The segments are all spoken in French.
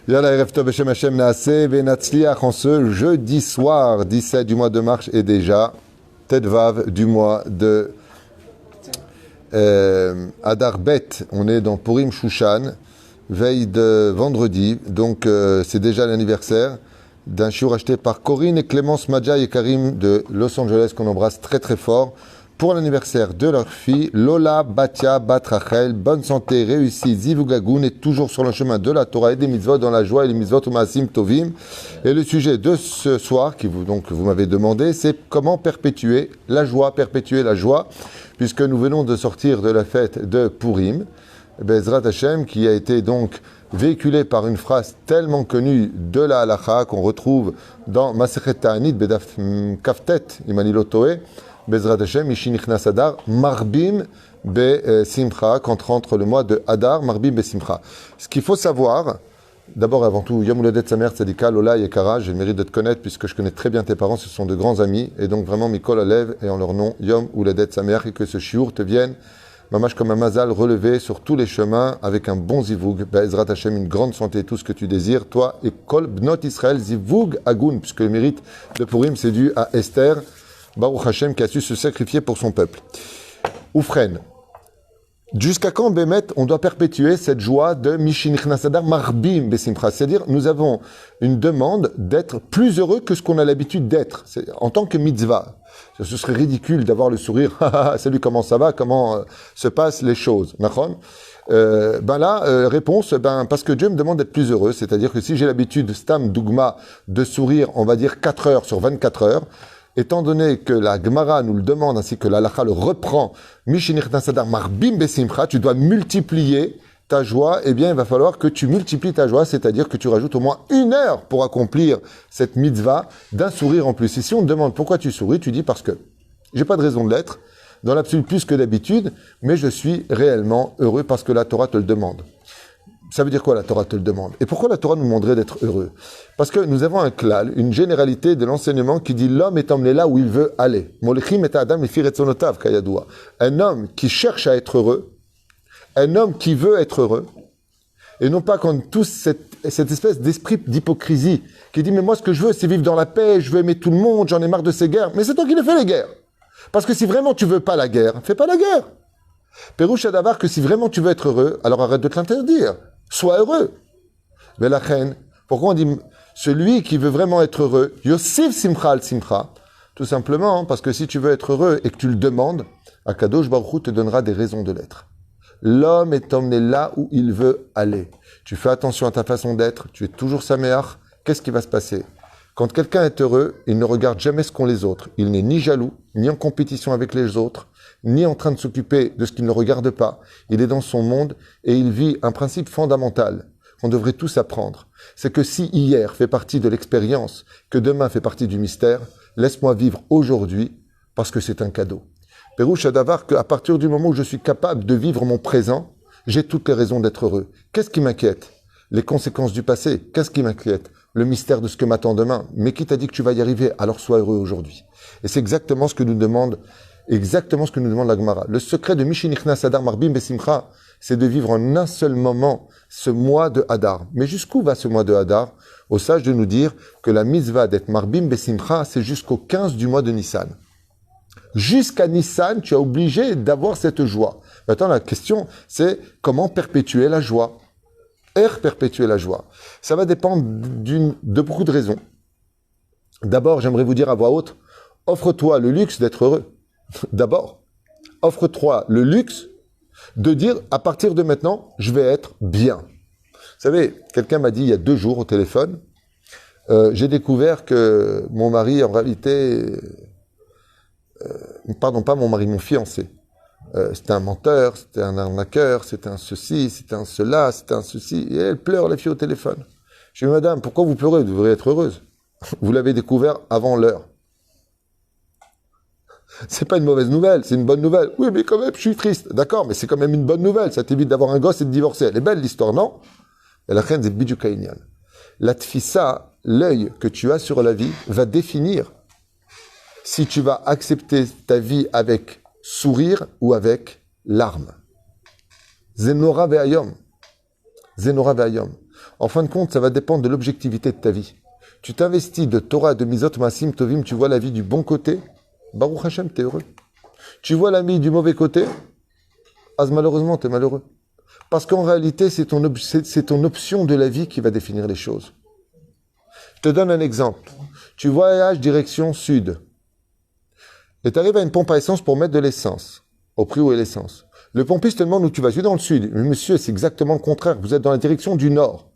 Yalla, Erev Tov Beshem Hashem Naaseh Venatzliach en ce jeudi soir, 17 du mois de mars et déjà Tedvav du mois de Adar Bet. On est dans Purim Shushan, veille de vendredi, donc c'est déjà l'anniversaire d'un shiur acheté par Corinne et Clémence Madja et Karim de Los Angeles qu'on embrasse très très fort pour l'anniversaire de leur fille Lola Batia Bat Rachel. Bonne santé, réussite, Zivugagoun est toujours sur le chemin de la Torah et des mitzvot dans la joie et les mitzvot Umasim Tovim. Et le sujet de ce soir, vous m'avez demandé, c'est comment perpétuer la joie, puisque nous venons de sortir de la fête de Purim, Bezrat Hashem, qui a été donc véhiculé par une phrase tellement connue de la halacha qu'on retrouve dans Masechet Ta'anit Bedaf Kaftet Imanilo Toé, Bezrat Hashem, Ishi Nichnas Adar, Marbim Be Simcha, quand rentre le mois de Adar, Marbim Be Simcha. Ce qu'il faut savoir, d'abord avant tout, Yom Uledet Samer Tzedika, Lola Yekara, j'ai le mérite de te connaître puisque je connais très bien tes parents, ce sont de grands amis, et donc vraiment Mikol Alev et en leur nom, Yom Uledet Samer, et que ce shiur te vienne, mamash comme un mazal, relevé sur tous les chemins avec un bon zivug, Bezrat Hashem, une grande santé, tout ce que tu désires, toi et Kol Bnot Israël, zivug agun, puisque le mérite de Purim c'est dû à Esther, Baruch Hashem qui a su se sacrifier pour son peuple. Oufren. Jusqu'à quand, Bémet, on doit perpétuer cette joie de Mishinich Nasadar Marbim Besimcha? C'est-à-dire, nous avons une demande d'être plus heureux que ce qu'on a l'habitude d'être. En tant que mitzvah. Ce serait ridicule d'avoir le sourire. Salut, comment ça va? Comment se passent les choses? Réponse, parce que Dieu me demande d'être plus heureux. C'est-à-dire que si j'ai l'habitude, Stam Dougma, de sourire, on va dire 4 heures sur 24 heures, étant donné que la Gemara nous le demande, ainsi que la Halacha le reprend, Mishinich Nasadar Marbim Besimcha, tu dois multiplier ta joie, eh bien, il va falloir que tu multiplies ta joie, c'est-à-dire que tu rajoutes au moins 1 heure pour accomplir cette mitzvah d'un sourire en plus. Et si on te demande pourquoi tu souris, tu dis parce que j'ai pas de raison de l'être, dans l'absolu plus que d'habitude, mais je suis réellement heureux parce que la Torah te le demande. Ça veut dire quoi la Torah te le demande? Et pourquoi la Torah nous demanderait d'être heureux? Parce que nous avons un klal, une généralité de l'enseignement qui dit l'homme est emmené là où il veut aller. Un homme qui cherche à être heureux, un homme qui veut être heureux, et non pas comme tous cette espèce d'esprit d'hypocrisie qui dit mais moi ce que je veux c'est vivre dans la paix, je veux aimer tout le monde, j'en ai marre de ces guerres. Mais c'est toi qui les fais les guerres. Parce que si vraiment tu veux pas la guerre, fais pas la guerre. Pérouche Adavar que si vraiment tu veux être heureux, alors arrête de te l'interdire. Sois heureux. Mais la reine, pourquoi on dit celui qui veut vraiment être heureux, Yosif Simcha al Simcha, tout simplement parce que si tu veux être heureux et que tu le demandes, Akadosh Baruch Hu te donnera des raisons de l'être. L'homme est emmené là où il veut aller. Tu fais attention à ta façon d'être, tu es toujours saméach. Qu'est-ce qui va se passer? Quand quelqu'un est heureux, il ne regarde jamais ce qu'ont les autres. Il n'est ni jaloux, ni en compétition avec les autres, ni en train de s'occuper de ce qu'il ne regarde pas. Il est dans son monde et il vit un principe fondamental qu'on devrait tous apprendre. C'est que si hier fait partie de l'expérience, que demain fait partie du mystère, laisse-moi vivre aujourd'hui parce que c'est un cadeau. Pérouche Adavar, qu'à partir du moment où je suis capable de vivre mon présent, j'ai toutes les raisons d'être heureux. Qu'est-ce qui m'inquiète? Les conséquences du passé. Qu'est-ce qui m'inquiète? Le mystère de ce que m'attend demain. Mais qui t'a dit que tu vas y arriver? Alors sois heureux aujourd'hui. Et c'est exactement ce que nous demande la Gemara. Le secret de Mishinich Nasadar Marbim Besimcha, c'est de vivre en un seul moment ce mois de Hadar. Mais jusqu'où va ce mois de Hadar? Au sage de nous dire que la mitzvah d'être Marbim Besimcha, c'est jusqu'au 15 du mois de Nissan. Jusqu'à Nissan, tu es obligé d'avoir cette joie. Maintenant, la question, c'est comment perpétuer la joie? Perpétuer la joie. Ça va dépendre de beaucoup de raisons. D'abord, j'aimerais vous dire à voix haute, offre-toi le luxe d'être heureux. D'abord, offre-toi le luxe de dire, à partir de maintenant, je vais être bien. Vous savez, quelqu'un m'a dit il y a 2 jours au téléphone, j'ai découvert que mon mari, en réalité... pas mon mari, mon fiancé. C'était un menteur, c'était un arnaqueur, c'était un ceci, c'était un cela, c'était un ceci. Et elle pleure, la fille, au téléphone. Je dis, madame, pourquoi vous pleurez? Vous devriez être heureuse. Vous l'avez découvert avant l'heure. C'est pas une mauvaise nouvelle, c'est une bonne nouvelle. Oui, mais quand même, je suis triste. D'accord, mais c'est quand même une bonne nouvelle. Ça t'évite d'avoir un gosse et de divorcer. Elle est belle, l'histoire, non? Et la reine, c'est Bidjukaïnian. La tfissa, l'œil que tu as sur la vie, va définir si tu vas accepter ta vie avec sourire ou avec larmes. Zenora ve'ayom. Zenora ve'ayom. En fin de compte, ça va dépendre de l'objectivité de ta vie. Tu t'investis de Torah, de Mizot, Masim, Tovim, tu vois la vie du bon côté, Baruch Hashem, t'es heureux. Tu vois la vie du mauvais côté, Az malheureusement, t'es malheureux. Parce qu'en réalité, c'est ton option de la vie qui va définir les choses. Je te donne un exemple. Tu voyages direction sud. Et tu arrives à une pompe à essence pour mettre de l'essence, au prix où est l'essence. Le pompiste te demande où tu vas. Je suis dans le sud. Mais monsieur, c'est exactement le contraire. Vous êtes dans la direction du nord.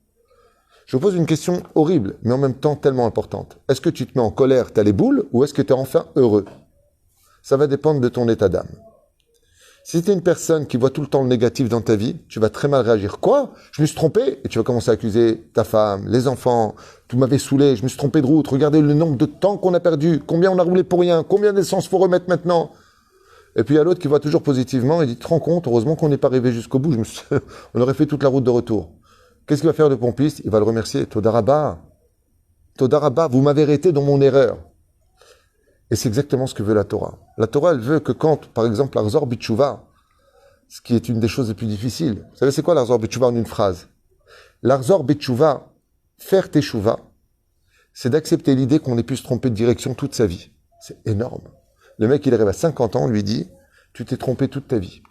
Je vous pose une question horrible, mais en même temps tellement importante. Est-ce que tu te mets en colère, t'as les boules, ou est-ce que tu es enfin heureux? Ça va dépendre de ton état d'âme. Si tu es une personne qui voit tout le temps le négatif dans ta vie, tu vas très mal réagir. Quoi? Je me suis trompé? Et tu vas commencer à accuser ta femme, les enfants. Tout m'avait saoulé, je me suis trompé de route. Regardez le nombre de temps qu'on a perdu. Combien on a roulé pour rien? Combien d'essence faut remettre maintenant? Et puis il y a l'autre qui voit toujours positivement et dit, tu te rends compte, heureusement qu'on n'est pas arrivé jusqu'au bout. On aurait fait toute la route de retour. Qu'est-ce qu'il va faire le pompiste? Il va le remercier. Todarabah. Todarabah, vous m'avez arrêté dans mon erreur. Et c'est exactement ce que veut la Torah. La Torah, elle veut que quand, par exemple, l'Arzor Bitshuva, ce qui est une des choses les plus difficiles. Vous savez, c'est quoi l'Arzor Bitshuva en une phrase? L'Arzor Bitshuva, faire teshuva, c'est d'accepter l'idée qu'on ait pu se tromper de direction toute sa vie. C'est énorme. Le mec, il arrive à 50 ans, on lui dit, tu t'es trompé toute ta vie.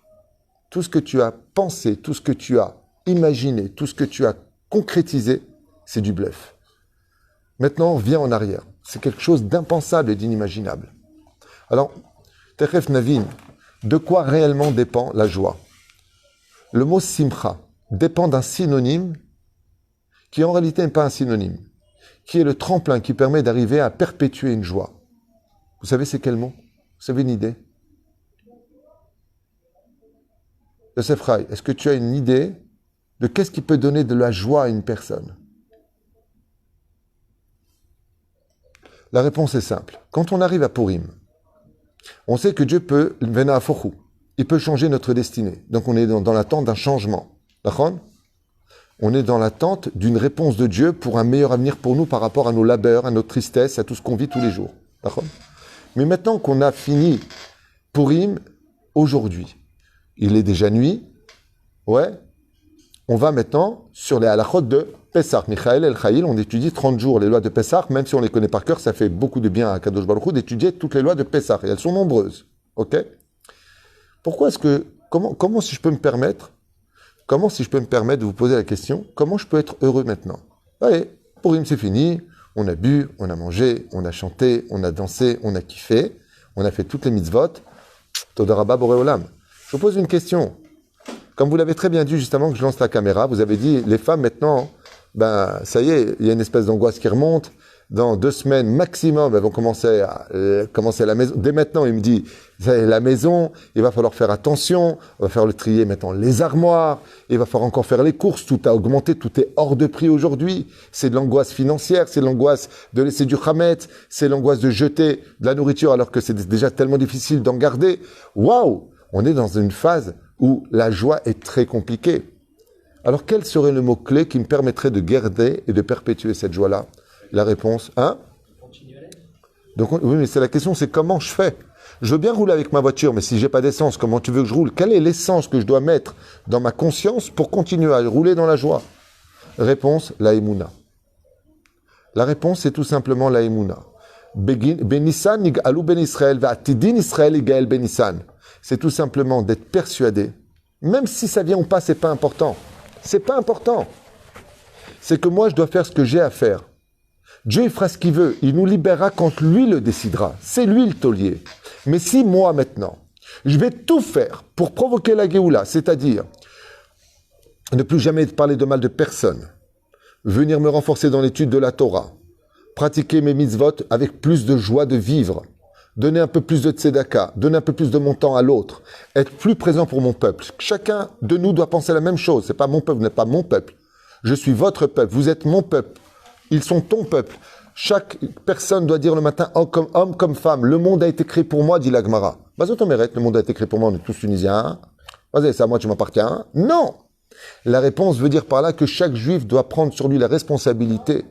Tout ce que tu as pensé, tout ce que tu as imaginé, tout ce que tu as concrétisé, c'est du bluff. Maintenant, viens en arrière. C'est quelque chose d'impensable et d'inimaginable. Alors, Techef Navin, de quoi réellement dépend la joie? Le mot simcha dépend d'un synonyme qui en réalité n'est pas un synonyme, qui est le tremplin qui permet d'arriver à perpétuer une joie. Vous savez c'est quel mot? Vous avez une idée? Yosef Rai, est-ce que tu as une idée de qu'est-ce qui peut donner de la joie à une personne? La réponse est simple. Quand on arrive à Purim, on sait que Dieu peut, il peut changer notre destinée. Donc on est dans l'attente d'un changement. D'accord? On est dans l'attente d'une réponse de Dieu pour un meilleur avenir pour nous par rapport à nos labeurs, à notre tristesse, à tout ce qu'on vit tous les jours. D'accord? Mais maintenant qu'on a fini Purim, aujourd'hui, il est déjà nuit, ouais, on va maintenant sur les halachot de Pessah. Michael El Chayil, on étudie 30 jours les lois de Pessah, même si on les connaît par cœur, ça fait beaucoup de bien à Kadosh Baruch Hu d'étudier toutes les lois de Pessah, et elles sont nombreuses. Ok? Pourquoi est-ce que, comment si je peux me permettre de vous poser la question, comment je peux être heureux maintenant? Allez, Purim c'est fini, on a bu, on a mangé, on a chanté, on a dansé, on a kiffé, on a fait toutes les mitzvot, Todarabah Boré Olam. Je vous pose une question. Comme vous l'avez très bien dit juste avant que je lance la caméra, vous avez dit, les femmes maintenant, ben ça y est, il y a une espèce d'angoisse qui remonte. Dans 2 semaines maximum, elles vont commencer à la maison. Dès maintenant, il me dit, la maison, il va falloir faire attention, on va faire le trier maintenant les armoires, il va falloir encore faire les courses, tout a augmenté, tout est hors de prix aujourd'hui. C'est de l'angoisse financière, c'est de l'angoisse de laisser du chametz, c'est l'angoisse de jeter de la nourriture alors que c'est déjà tellement difficile d'en garder. Waouh! On est dans une phase où la joie est très compliquée. Alors quel serait le mot-clé qui me permettrait de garder et de perpétuer cette joie-là? La réponse, hein? Donc, oui, mais c'est la question, c'est comment je fais? Je veux bien rouler avec ma voiture, mais si j'ai pas d'essence, comment tu veux que je roule? Quelle est l'essence que je dois mettre dans ma conscience pour continuer à rouler dans la joie? Réponse, la Emouna. La réponse, c'est tout simplement la Emouna. Benissan nig'alou ben Israël, va'atidin Israël igael ben Nissan. C'est tout simplement d'être persuadé, même si ça vient ou pas, c'est pas important. C'est pas important. C'est que moi, je dois faire ce que j'ai à faire. Dieu, il fera ce qu'il veut. Il nous libérera quand lui le décidera. C'est lui le taulier. Mais si moi, maintenant, je vais tout faire pour provoquer la Géoula, c'est-à-dire ne plus jamais parler de mal de personne, venir me renforcer dans l'étude de la Torah, pratiquer mes mitzvot avec plus de joie de vivre, donner un peu plus de tzedaka, donner un peu plus de mon temps à l'autre, être plus présent pour mon peuple. Chacun de nous doit penser la même chose. C'est pas mon peuple, vous n'êtes pas mon peuple. Je suis votre peuple, vous êtes mon peuple. Ils sont ton peuple. Chaque personne doit dire le matin, homme comme femme, le monde a été créé pour moi, dit la Gemara. Bazotomeret, le monde a été créé pour moi, on est tous tunisiens. Vas-y, c'est à moi, tu m'appartiens. Non! La réponse veut dire par là que chaque juif doit prendre sur lui la responsabilité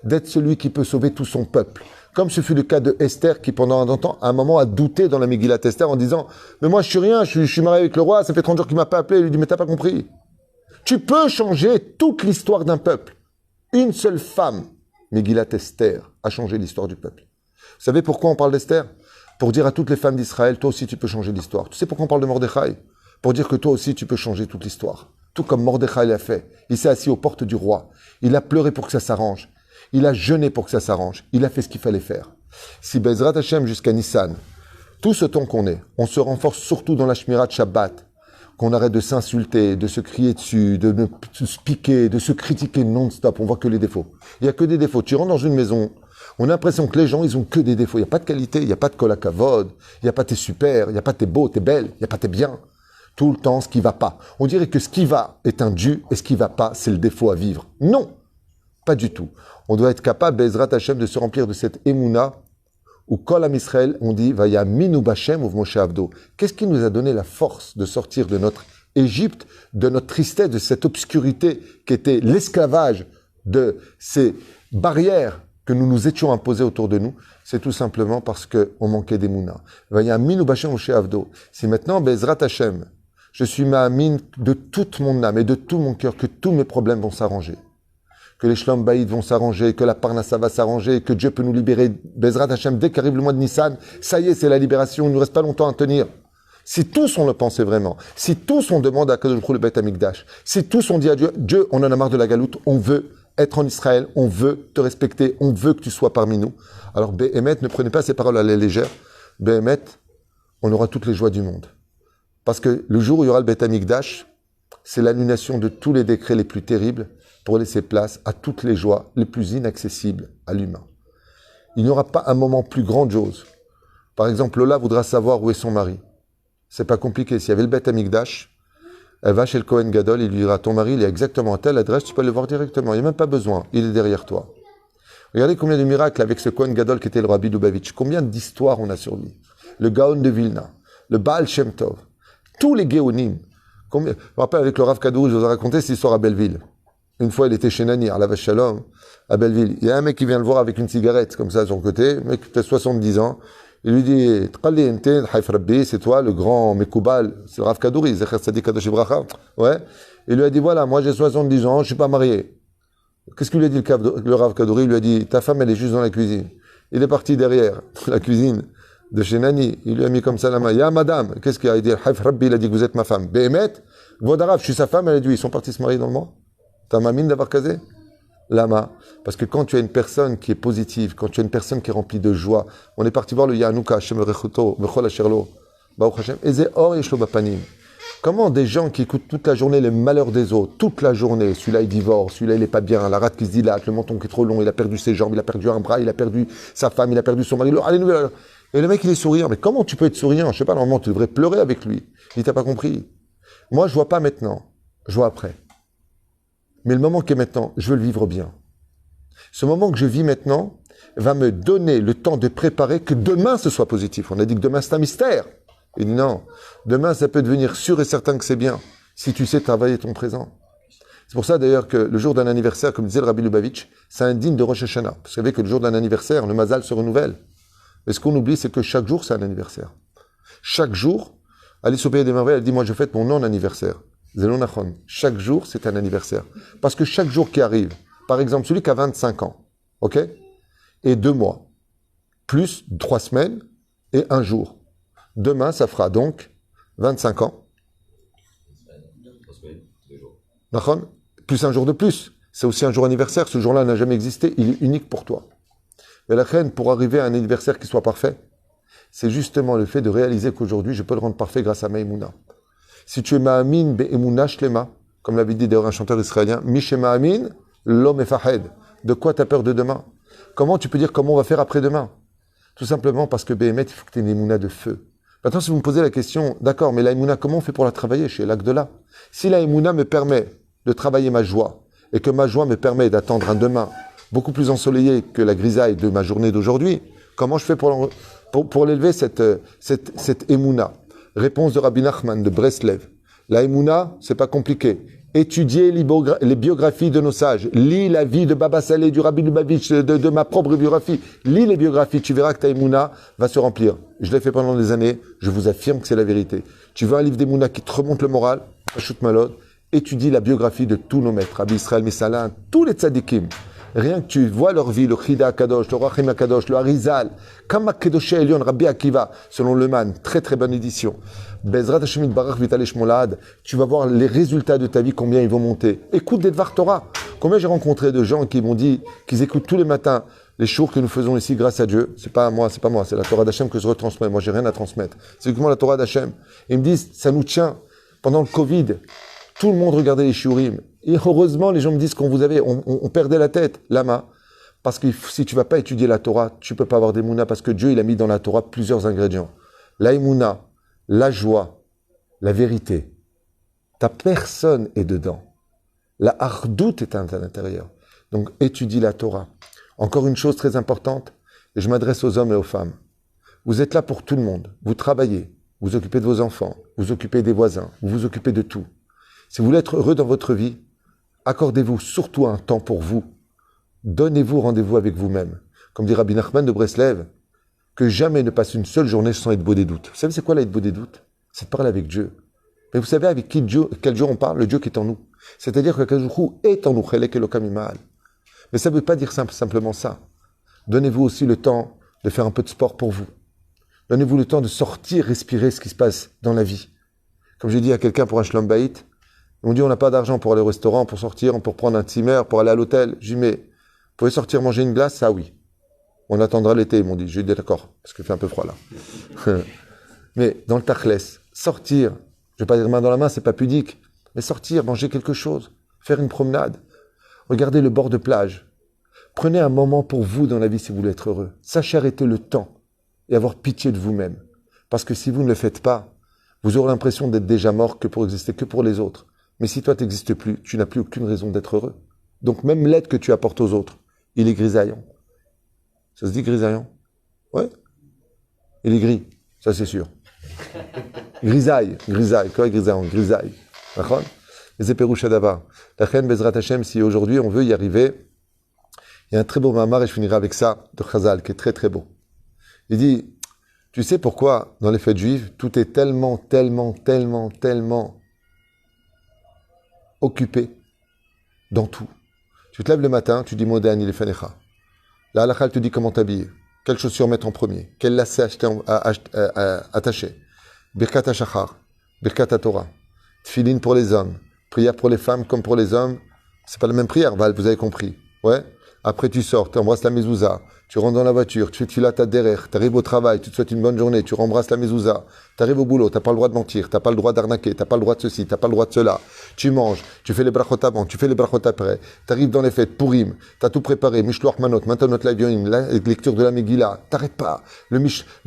d'être celui qui peut sauver tout son peuple. Comme ce fut le cas de Esther qui, pendant un temps, à un moment, a douté dans la Megillat Esther en disant « Mais moi, je suis rien, je suis marié avec le roi, ça fait 30 jours qu'il m'a pas appelé. » Il lui dit « Mais t'as pas compris. Tu peux changer toute l'histoire d'un peuple. Une seule femme, Megillat Esther, a changé l'histoire du peuple. Vous savez pourquoi on parle d'Esther? Pour dire à toutes les femmes d'Israël, toi aussi tu peux changer l'histoire. Tu sais pourquoi on parle de Mordechai? Pour dire que toi aussi tu peux changer toute l'histoire. Tout comme Mordechai l'a fait. Il s'est assis aux portes du roi. Il a pleuré pour que ça s'arrange. Il a jeûné pour que ça s'arrange. Il a fait ce qu'il fallait faire. Si Bezrat Hashem jusqu'à Nissan, tout ce temps qu'on est, on se renforce surtout dans la Shmirat Shabbat, qu'on arrête de s'insulter, de se crier dessus, de se piquer, de se critiquer non-stop. On voit que les défauts. Il n'y a que des défauts. Tu rentres dans une maison, on a l'impression que les gens, ils ont que des défauts. Il n'y a pas de qualité, il n'y a pas de kol hakavod, il n'y a pas t'es super, il n'y a pas t'es beau, t'es belle, il n'y a pas t'es bien. Tout le temps, ce qui va pas. On dirait que ce qui va est un dû et ce qui va pas, c'est le défaut à vivre. Non, pas du tout. On doit être capable, Bezrat Hashem, de se remplir de cette émouna où Kol Am Israël, on dit, Vaya minu b'Hashem uv Moshe Avdo. Qu'est-ce qui nous a donné la force de sortir de notre Égypte, de notre tristesse, de cette obscurité qui était l'esclavage de ces barrières que nous nous étions imposées autour de nous? C'est tout simplement parce qu'on manquait d'émouna. Vaya minu b'Hashem Moshe Avdo. Si maintenant, Bezrat Hashem, je suis ma'amin de toute mon âme et de tout mon cœur que tous mes problèmes vont s'arranger, que les Shlom Baïd vont s'arranger, que la Parnassa va s'arranger, que Dieu peut nous libérer. Bezrat Hashem, dès qu'arrive le mois de Nissan, ça y est, c'est la libération, il ne nous reste pas longtemps à tenir. Si tous on le pensait vraiment, si tous on demande à Kadosh Baruch Hu le Beth Amikdash, si tous on dit à Dieu, Dieu, on en a marre de la galoute, on veut être en Israël, on veut te respecter, on veut que tu sois parmi nous. Alors Béhémet, ne prenez pas ces paroles à la légère. Béhémet, on aura toutes les joies du monde. Parce que le jour où il y aura le Beth Amikdash, c'est l'annulation de tous les décrets les plus terribles pour laisser place à toutes les joies les plus inaccessibles à l'humain. Il n'y aura pas un moment plus grandiose. Par exemple, Lola voudra savoir où est son mari. C'est pas compliqué. S'il y avait le Beth Amikdash, elle va chez le Kohen Gadol, il lui dira, ton mari, il est exactement à telle adresse, tu peux le voir directement. Il n'y a même pas besoin. Il est derrière toi. Regardez combien de miracles avec ce Kohen Gadol qui était le Rabbi Lubavitch. Combien d'histoires on a sur lui. Le Gaon de Vilna, le Baal Shem Tov, tous les Géonim. Je me rappelle avec le Rav Kadouri, je vous ai raconté cette histoire à Belleville. Une fois, il était chez Nani, à la Vache Shalom, à Belleville. Il y a un mec qui vient le voir avec une cigarette, comme ça, à son côté. Le mec, peut-être 70 ans. Il lui dit, c'est toi, le grand Mekoubal. C'est le Rav Kadouri, Zecher Tzadik Kadosh Ibracha. Ouais. Il lui a dit, voilà, moi, j'ai 70 ans, je suis pas marié. Qu'est-ce qu'il lui a dit, le Rav Kadouri? Il lui a dit, ta femme, elle est juste dans la cuisine. Il est parti derrière, la cuisine de chez Nani. Il lui a mis comme ça la main. Ya madame, qu'est-ce qu'il a dit? Il a dit que vous êtes ma femme. Béhémet, Vodarav, je suis sa femme. Elle a dit, ils sont partis se marier dans le mois. T'as ma mine d'avoir casé? Lama. Parce que quand tu as une personne qui est positive, quand tu as une personne qui est remplie de joie, on est parti voir le Yanouka, Hashem Rechuto, Bechol Asherlo, Baruch Hashem, Eze Or Yeshlo Bapanim. Comment des gens qui écoutent toute la journée les malheurs des autres, toute la journée, celui-là il divorce, celui-là il est pas bien, la rate qui se dilate, le menton qui est trop long, il a perdu ses jambes, il a perdu un bras, il a perdu sa femme, il a perdu son mari, et le mec il est souriant. Mais comment tu peux être souriant? Je sais pas, normalement tu devrais pleurer avec lui. Il t'a pas compris. Moi je vois pas maintenant, je vois après. Mais le moment qui est maintenant, je veux le vivre bien. Ce moment que je vis maintenant va me donner le temps de préparer que demain ce soit positif. On a dit que demain c'est un mystère. Il dit non, demain ça peut devenir sûr et certain que c'est bien, si tu sais travailler ton présent. C'est pour ça d'ailleurs que le jour d'un anniversaire, comme disait le Rabbi Lubavitch, c'est indigne de Rosh Hashanah. Vous savez que le jour d'un anniversaire, le mazal se renouvelle. Mais ce qu'on oublie, c'est que chaque jour c'est un anniversaire. Chaque jour, Alice au Pays des Merveilles, elle dit, moi je fête mon non-anniversaire. Zelonachon. Chaque jour, c'est un anniversaire. Parce que chaque jour qui arrive, par exemple, celui qui a 25 ans, ok, et 2 mois, plus 3 semaines et 1 jour. Demain, ça fera donc 25 ans. Nachon, plus 1 jour de plus. C'est aussi un jour anniversaire. Ce jour-là n'a jamais existé. Il est unique pour toi. Mais la reine, pour arriver à un anniversaire qui soit parfait, c'est justement le fait de réaliser qu'aujourd'hui, je peux le rendre parfait grâce à Maïmouna. Si tu es ma'amin be'emuna shlema, comme l'avait dit d'ailleurs un chanteur israélien, Mishe ma'amin, l'homme est fahed. De quoi tu as peur de demain? Comment tu peux dire comment on va faire après-demain? Tout simplement parce que Béhémet, il faut que tu aies une émouna de feu. Maintenant, si vous me posez la question, d'accord, mais la émouna, comment on fait pour la travailler chez l'Agdola? Si la émouna me permet de travailler ma joie, et que ma joie me permet d'attendre un demain beaucoup plus ensoleillé que la grisaille de ma journée d'aujourd'hui, comment je fais pour l'élever cette émouna? Réponse de Rabbi Nachman de Breslev. La Emouna, c'est pas compliqué. Étudiez les biographies de nos sages. Lis la vie de Baba Saleh, du Rabbi Lubavitch, de ma propre biographie. Lis les biographies, tu verras que ta Emouna va se remplir. Je l'ai fait pendant des années, je vous affirme que c'est la vérité. Tu veux un livre d'Emouna qui te remonte le moral, Pashut Malod, étudie la biographie de tous nos maîtres, Rabbi Israël Missalin, tous les tzadikim. Rien que tu vois leur vie, le Chida Kadosh, le Rachim Kadosh, le Harizal, Kama Kedoshé Elion, Rabbi Akiva, selon le Man, très très bonne édition. Bezrat Hashem Yitbarach Vitalesh Molad, tu vas voir les résultats de ta vie, combien ils vont monter. Écoute des Dvar Torah. Combien j'ai rencontré de gens qui m'ont dit qu'ils écoutent tous les matins les jours que nous faisons ici grâce à Dieu. C'est pas moi, c'est la Torah d'Hachem que je retransmets. Moi, j'ai rien à transmettre. C'est uniquement la Torah d'Hachem. Ils me disent, ça nous tient. Pendant le Covid, tout le monde regardait les shiurim. Et heureusement, les gens me disent on perdait la tête. Lama. Parce que si tu vas pas étudier la Torah, tu peux pas avoir d'émouna parce que Dieu, il a mis dans la Torah plusieurs ingrédients. La émouna, la joie, la vérité. Ta personne est dedans. La hardout est à l'intérieur. Donc, étudie la Torah. Encore une chose très importante, et je m'adresse aux hommes et aux femmes. Vous êtes là pour tout le monde. Vous travaillez, vous vous occupez de vos enfants, vous vous occupez des voisins, vous vous occupez de tout. Si vous voulez être heureux dans votre vie, accordez-vous surtout un temps pour vous. Donnez-vous rendez-vous avec vous-même. Comme dit Rabbi Nachman de Breslev, que jamais ne passe une seule journée sans être beau des doutes. Vous savez c'est quoi l'être beau des doutes? C'est de parler avec Dieu. Mais vous savez avec quel Dieu on parle? Le Dieu qui est en nous. C'est-à-dire que Kajouchou est en nous, Chelek Elokam Imal. Mais ça ne veut pas dire simplement ça. Donnez-vous aussi le temps de faire un peu de sport pour vous. Donnez-vous le temps de sortir, respirer ce qui se passe dans la vie. Comme j'ai dit à quelqu'un pour un shlom bayit, ils m'ont dit on n'a pas d'argent pour aller au restaurant, pour sortir, pour prendre un timer, pour aller à l'hôtel. J'ai dit mais vous pouvez sortir manger une glace? Ça oui. On attendra l'été, ils m'ont dit. J'ai dit d'accord, parce qu'il fait un peu froid là. Mais dans le tachles, sortir, je ne vais pas dire main dans la main, c'est pas pudique, mais sortir, manger quelque chose, faire une promenade. Regardez le bord de plage. Prenez un moment pour vous dans la vie si vous voulez être heureux. Sachez arrêter le temps et avoir pitié de vous-même. Parce que si vous ne le faites pas, vous aurez l'impression d'être déjà mort que pour exister, que pour les autres. Mais si toi tu n'existes plus, tu n'as plus aucune raison d'être heureux. Donc même l'aide que tu apportes aux autres, il est grisaillant. Ça se dit grisaillant? Ouais. Il est gris, ça c'est sûr. Grisaille. Quoi grisaillant? Grisaille. D'accord? Les éperouches d'Ava. La reine Bezrat Hashem, si aujourd'hui on veut y arriver, il y a un très beau mamar, et je finirai avec ça, de Chazal, qui est très très beau. Il dit, tu sais pourquoi, dans les fêtes juives, tout est tellement occupé dans tout. Tu te lèves le matin, tu dis Modani le Fanecha. La halakha te dit comment t'habiller, quelles chaussures mettre en premier, quel lacet attacher. Birkat HaShachar, Birkat HaTorah, Tfilin pour les hommes, prière pour les femmes comme pour les hommes. C'est pas la même prière, Val, vous avez compris. Ouais. Après, tu sors, tu embrasses la mezouza, tu rentres dans la voiture, tu fais tfilat ta derrière, tu arrives au travail, tu te souhaites une bonne journée, tu rembrasses la mezouza, tu arrives au boulot, tu n'as pas le droit de mentir, tu n'as pas le droit d'arnaquer, tu n'as pas le droit de ceci, tu n'as pas le droit de cela. Tu manges, tu fais les brachot avant, tu fais les brachot après, tu arrives dans les fêtes, Pourim, tu as tout préparé, Mishloach Manot, maintenant la lecture de la Megillah, t'arrêtes pas, le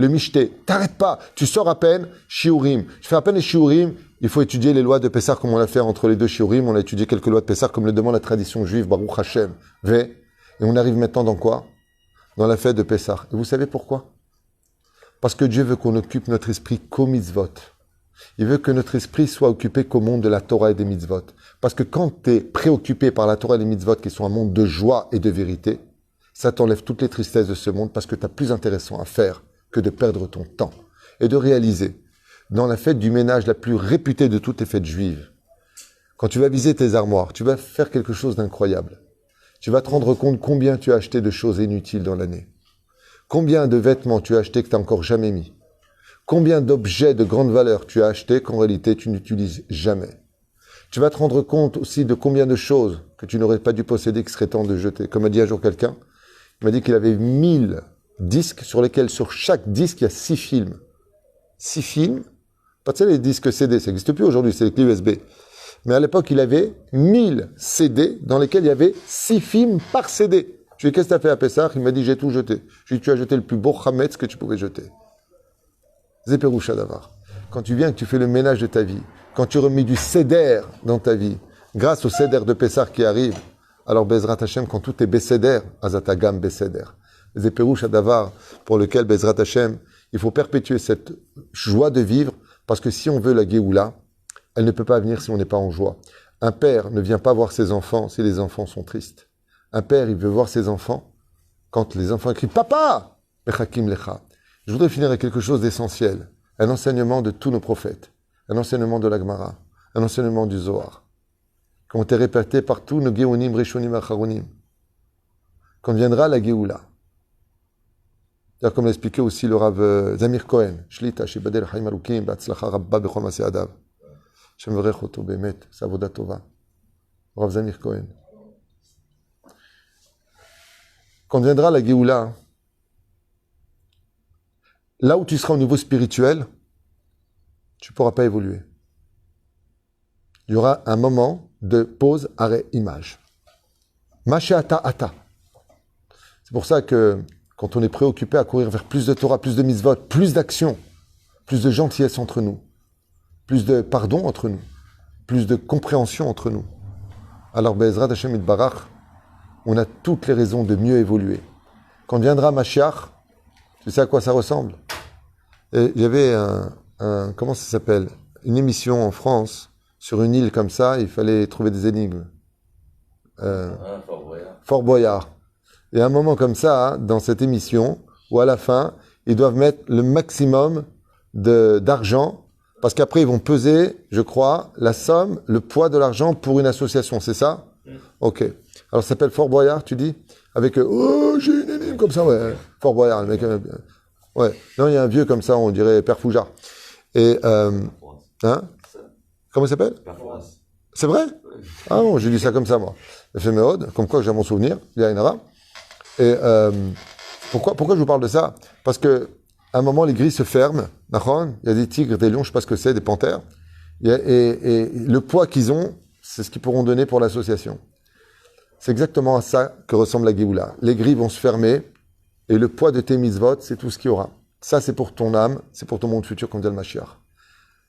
Mishté, t'arrêtes pas, tu sors à peine, Shiurim, tu fais à peine les Shiurim, il faut étudier les lois de Pessah comme on l'a fait entre les deux Shiurim, on a étudié quelques lois de Pessah comme le demande la tradition juive, Baruch Hashem, et on arrive maintenant dans quoi? Dans la fête de Pessah. Et vous savez pourquoi? Parce que Dieu veut qu'on occupe notre esprit qu'au mitzvot. Il veut que notre esprit soit occupé qu'au monde de la Torah et des mitzvot. Parce que quand tu es préoccupé par la Torah et les mitzvot, qui sont un monde de joie et de vérité, ça t'enlève toutes les tristesses de ce monde parce que tu as plus intéressant à faire que de perdre ton temps. Et de réaliser, dans la fête du ménage la plus réputée de toutes les fêtes juives, quand tu vas viser tes armoires, tu vas faire quelque chose d'incroyable. Tu vas te rendre compte combien tu as acheté de choses inutiles dans l'année. Combien de vêtements tu as acheté que tu n'as encore jamais mis. Combien d'objets de grande valeur tu as acheté qu'en réalité tu n'utilises jamais. Tu vas te rendre compte aussi de combien de choses que tu n'aurais pas dû posséder qui serait temps de jeter. Comme a dit un jour quelqu'un, il m'a dit qu'il avait 1000 disques sur lesquels sur chaque disque il y a 6 films. 6 films, pas tu sais les disques CD, ça n'existe plus aujourd'hui, c'est les clés USB. Mais à l'époque, il avait 1000 CD dans lesquels il y avait 6 films par CD. Je lui ai dit, qu'est-ce que tu as fait à Pessah? Il m'a dit, j'ai tout jeté. Je lui ai dit, tu as jeté le plus beau chametz que tu pouvais jeter. Zéperoucha Davar. Quand tu viens, que tu fais le ménage de ta vie, quand tu remets du Seder dans ta vie, grâce au Seder de Pessah qui arrive, alors Bezrat Hashem, quand tout est Besséder, Azatagam Besséder. Zéperoucha Davar, pour lequel Bezrat Hashem, il faut perpétuer cette joie de vivre, parce que si on veut la Géoula, elle ne peut pas venir si on n'est pas en joie. Un père ne vient pas voir ses enfants si les enfants sont tristes. Un père, il veut voir ses enfants quand les enfants crient « Papa !» Mechakim lecha. Je voudrais finir avec quelque chose d'essentiel. Un enseignement de tous nos prophètes. Un enseignement de la Gemara. Un enseignement du Zohar. Qui ont été répétés par tous nos Géonim, Rishonim, Acharonim. quand viendra la Géoula. D'ailleurs, comme l'expliquait aussi le Rav Zamir Cohen, Shlita, Shibadel Chaim Alukim, Batzlacha Rabba Bechol Maseh Adav. Shemverech Oto Bemet, Savoda Tova. Rav Zamir Cohen. Quand viendra la Géoula, là où tu seras au niveau spirituel, tu ne pourras pas évoluer. Il y aura un moment de pause, arrêt, image. Maché ata ata. C'est pour ça que quand on est préoccupé à courir vers plus de Torah, plus de mitzvot, plus d'action, plus de gentillesse entre nous, plus de pardon entre nous, plus de compréhension entre nous, alors Be'ezrat Hashem Yitbarach, on a toutes les raisons de mieux évoluer. Quand viendra Mashiach, tu sais à quoi ça ressemble? Et il y avait comment ça s'appelle? Une émission en France, sur une île comme ça, il fallait trouver des énigmes. Fort Boyard. Et à un moment comme ça, dans cette émission, où à la fin, ils doivent mettre le maximum d'argent, parce qu'après ils vont peser, je crois, la somme, le poids de l'argent pour une association, c'est ça? Ok. Alors ça s'appelle Fort Boyard, tu dis? Avec oh, j'ai une énigme comme ça, ouais. Fort Boyard, le mec. Ouais. Non, il y a un vieux comme ça, on dirait Père Fougard. Et comment il s'appelle? C'est vrai? Ah non, j'ai dit ça comme ça, moi. Ephéméode, comme quoi j'ai mon souvenir, il y a une ara. Et pourquoi je vous parle de ça? Parce que à un moment, les grilles se ferment. Il y a des tigres, des lions, je ne sais pas ce que c'est, des panthères. Et le poids qu'ils ont, c'est ce qu'ils pourront donner pour l'association. C'est exactement à ça que ressemble la Géoula. Les grilles vont se fermer et le poids de tes mitzvot, c'est tout ce qu'il y aura. Ça, c'est pour ton âme, c'est pour ton monde futur, comme dit le Mashiach.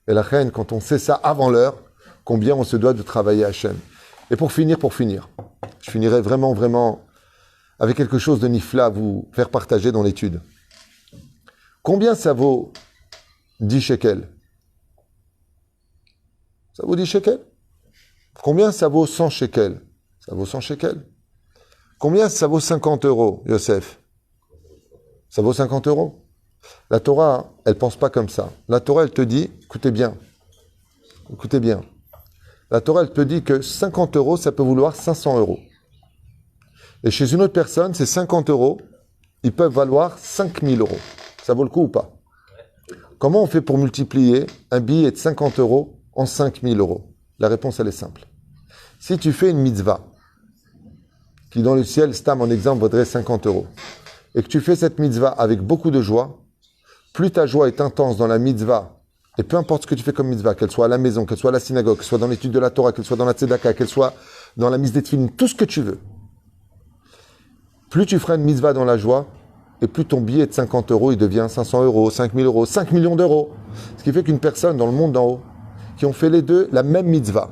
Et la reine, quand on sait ça avant l'heure, combien on se doit de travailler à Hachem. Et pour finir, je finirai vraiment avec quelque chose de nifla à vous faire partager dans l'étude. Combien ça vaut 10 shekels? Ça vaut 10 shekels? Combien ça vaut 100 shekels? Ça vaut 100 shekels. Combien ça vaut 50 euros, Yosef? Ça vaut 50 euros. La Torah, elle pense pas comme ça. La Torah, elle te dit, écoutez bien. La Torah, elle te dit que 50 euros, ça peut vouloir 500 euros. Et chez une autre personne, ces 50 euros, ils peuvent valoir 5000 euros. Ça vaut le coup ou pas? Comment on fait pour multiplier un billet de 50 euros en 5000 euros? La réponse, elle est simple. Si tu fais une mitzvah, qui dans le ciel, Stam en exemple, vaudrait 50 euros, et que tu fais cette mitzvah avec beaucoup de joie, plus ta joie est intense dans la mitzvah, et peu importe ce que tu fais comme mitzvah, qu'elle soit à la maison, qu'elle soit à la synagogue, qu'elle soit dans l'étude de la Torah, qu'elle soit dans la tzedaka, qu'elle soit dans la mise des tefilin, tout ce que tu veux, plus tu feras une mitzvah dans la joie, et plus ton billet de 50 euros, il devient 500 euros, 5000 euros, 5 millions d'euros. Ce qui fait qu'une personne dans le monde d'en haut, qui ont fait les deux la même mitzvah,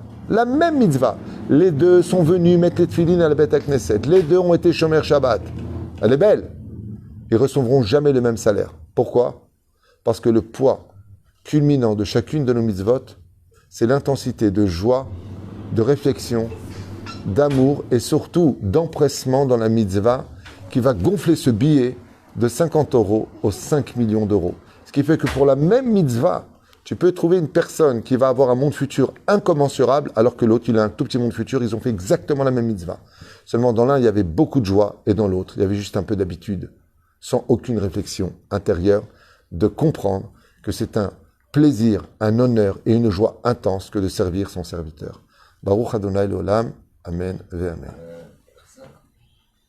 les deux sont venus mettre les tefilines à la Beth Knesset, les deux ont été Shomer Shabbat, elle est belle, ils ne recevront jamais le même salaire. Pourquoi? Parce que le poids culminant de chacune de nos mitzvot, c'est l'intensité de joie, de réflexion, d'amour et surtout d'empressement dans la mitzvah qui va gonfler ce billet de 50 euros aux 5 millions d'euros. Ce qui fait que pour la même mitzvah, tu peux trouver une personne qui va avoir un monde futur incommensurable alors que l'autre, il a un tout petit monde futur, ils ont fait exactement la même mitzvah. Seulement dans l'un, il y avait beaucoup de joie et dans l'autre, il y avait juste un peu d'habitude, sans aucune réflexion intérieure, de comprendre que c'est un plaisir, un honneur et une joie intense que de servir son serviteur. Baruch Adonai l'olam, Amen ve Amen.